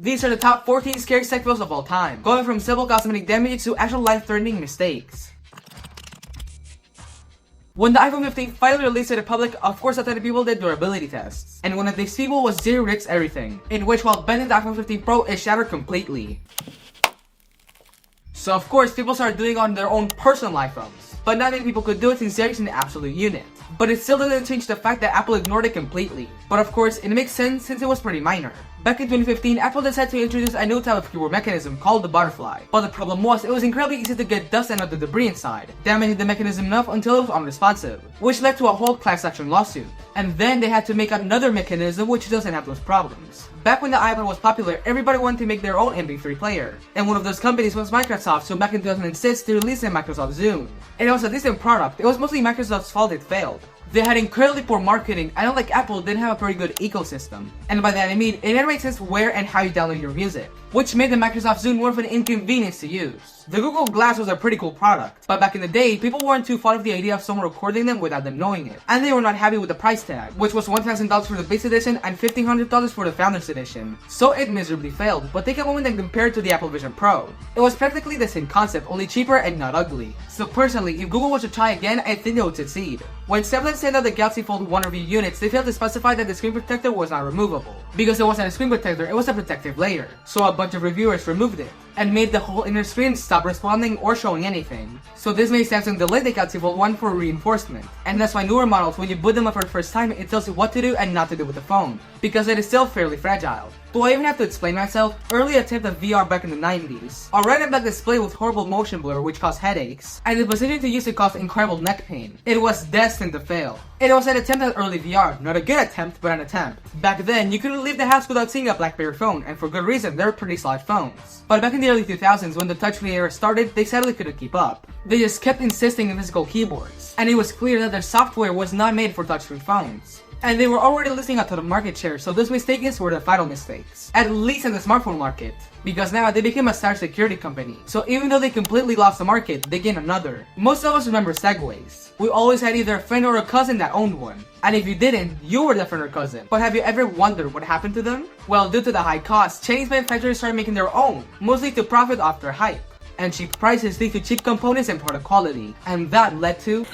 These are the top 14 scariest tech fails of all time, going from simple cosmetic damage to actual life-threatening mistakes. When the iPhone 15 finally released to the public, of course a ton of people did durability tests. And one of these people was Zero Risk Everything, in which while bending the iPhone 15 Pro, it shattered completely. So of course people started doing it on their own personal iPhones, but not many people could do it since Zero is an absolute unit. But it still doesn't change the fact that Apple ignored it completely. But of course, it makes sense since it was pretty minor. Back in 2015, Apple decided to introduce a new type of keyboard mechanism called the butterfly. But the problem was, it was incredibly easy to get dust and other debris inside, damaging the mechanism enough until it was unresponsive, which led to a whole class action lawsuit. And then they had to make another mechanism which doesn't have those problems. Back when the iPod was popular, everybody wanted to make their own MP3 player. And one of those companies was Microsoft, so back in 2006, they released the Microsoft Zune. And it was a decent product, it was mostly Microsoft's fault it failed. They had incredibly poor marketing, and unlike Apple, didn't have a very good ecosystem. And by that I mean, it never made sense where and how you download your music, which made the Microsoft Zune more of an inconvenience to use. The Google Glass was a pretty cool product, but back in the day, people weren't too fond of the idea of someone recording them without them knowing it. And they were not happy with the price tag, which was $1,000 for the base edition and $1,500 for the Founders edition. So it miserably failed, but take a moment and compare it to the Apple Vision Pro. It was practically the same concept, only cheaper and not ugly. So personally, if Google was to try again, I think they would succeed. When Samsung sent out the Galaxy Fold 1 review units, they failed to specify that the screen protector was not removable. Because it wasn't a screen protector, it was a protective layer. So a bunch of reviewers removed it, and made the whole inner screen stop responding or showing anything. So this made Samsung delay the Galaxy Fold 1 for reinforcement. And that's why newer models, when you boot them up for the first time, it tells you what to do and not to do with the phone, because it is still fairly fragile. Do I even have to explain myself? Early attempt at VR back in the 90s. A random back display with horrible motion blur which caused headaches, and the position to use it caused incredible neck pain. It was destined to fail. It was an attempt at early VR, not a good attempt, but an attempt. Back then, you couldn't leave the house without seeing a Blackberry phone, and for good reason, they were pretty solid phones. But back in the early 2000s, when the touchscreen era started, they sadly couldn't keep up. They just kept insisting on physical keyboards, and it was clear that their software was not made for touchscreen phones. And they were already losing a ton of market share, so those mistakes were the final mistakes. At least in the smartphone market. Because now they became a cybersecurity company. So even though they completely lost the market, they gained another. Most of us remember Segways. We always had either a friend or a cousin that owned one. And if you didn't, you were the friend or cousin. But have you ever wondered what happened to them? Well, due to the high cost, Chinese manufacturers started making their own, mostly to profit off their hype. And cheap prices lead to cheap components and product quality. And that led to...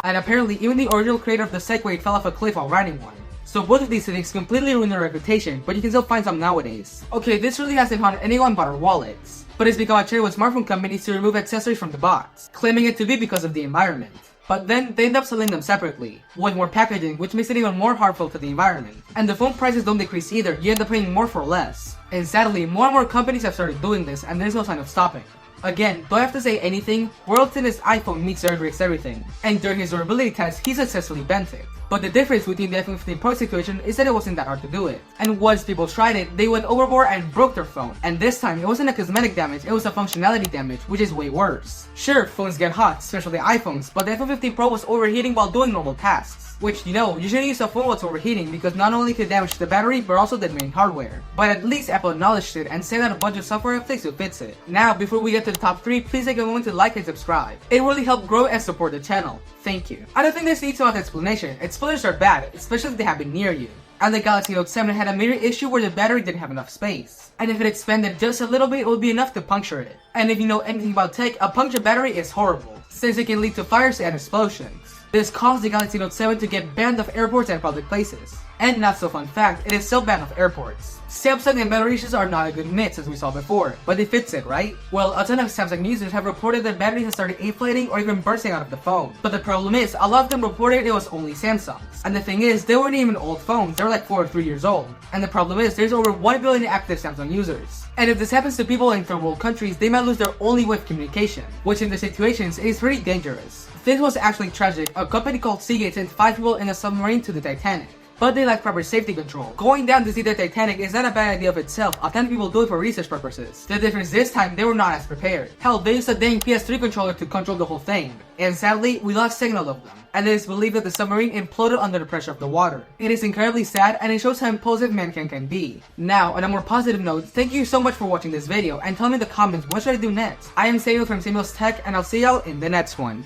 And apparently, even the original creator of the Segway fell off a cliff while riding one. So both of these things completely ruined their reputation, but you can still find some nowadays. Okay, this really hasn't harmed anyone but our wallets. But it's become a trend with smartphone companies to remove accessories from the box, claiming it to be because of the environment. But then, they end up selling them separately, with more packaging, which makes it even more harmful to the environment. And the phone prices don't decrease either, you end up paying more for less. And sadly, more and more companies have started doing this, and there's no sign of stopping. Again, do I have to say anything? World's thinnest iPhone meets Zero Risk Everything, and during his durability test, he successfully bent it. But the difference between the iPhone 15 Pro situation is that it wasn't that hard to do it. And once people tried it, they went overboard and broke their phone. And this time, it wasn't a cosmetic damage, it was a functionality damage, which is way worse. Sure, phones get hot, especially iPhones, but the iPhone 15 Pro was overheating while doing normal tasks. Which, you know, you shouldn't use a phone while it's overheating because not only could it damage the battery, but also the main hardware. But at least Apple acknowledged it and sent out a bunch of software updates to fix it. Now, before we get to the top 3, please take a moment to like and subscribe. It really helped grow and support the channel. Thank you. I don't think this needs much explanation. Spoilers are bad, especially if they happen near you. And the Galaxy Note 7 had a major issue where the battery didn't have enough space. And if it expanded just a little bit, it would be enough to puncture it. And if you know anything about tech, a punctured battery is horrible, since it can lead to fires and explosions. This caused the Galaxy Note 7 to get banned off airports and public places. And not so fun fact, it is still banned off airports. Samsung and battery issues are not a good mix as we saw before, but it fits it, right? Well, a ton of Samsung users have reported that batteries have started inflating or even bursting out of the phone. But the problem is, a lot of them reported it was only Samsung's. And the thing is, they weren't even old phones, they were like 4 or 3 years old. And the problem is, there's over 1 billion active Samsung users. And if this happens to people in third world countries, they might lose their only way of communication, which in the situations is pretty dangerous. This was actually tragic. A company called SCARIEST sent 5 people in a submarine to the Titanic. But they lack proper safety control. Going down to see the Titanic is not a bad idea of itself, a ton of people do it for research purposes. The difference this time, they were not as prepared. Hell, they used a dang PS3 controller to control the whole thing. And sadly, we lost signal of them. And it is believed that the submarine imploded under the pressure of the water. It is incredibly sad and it shows how impulsive mankind can be. Now, on a more positive note, thank you so much for watching this video and tell me in the comments what should I do next. I am Samuel from Samuel's Tech and I'll see y'all in the next one.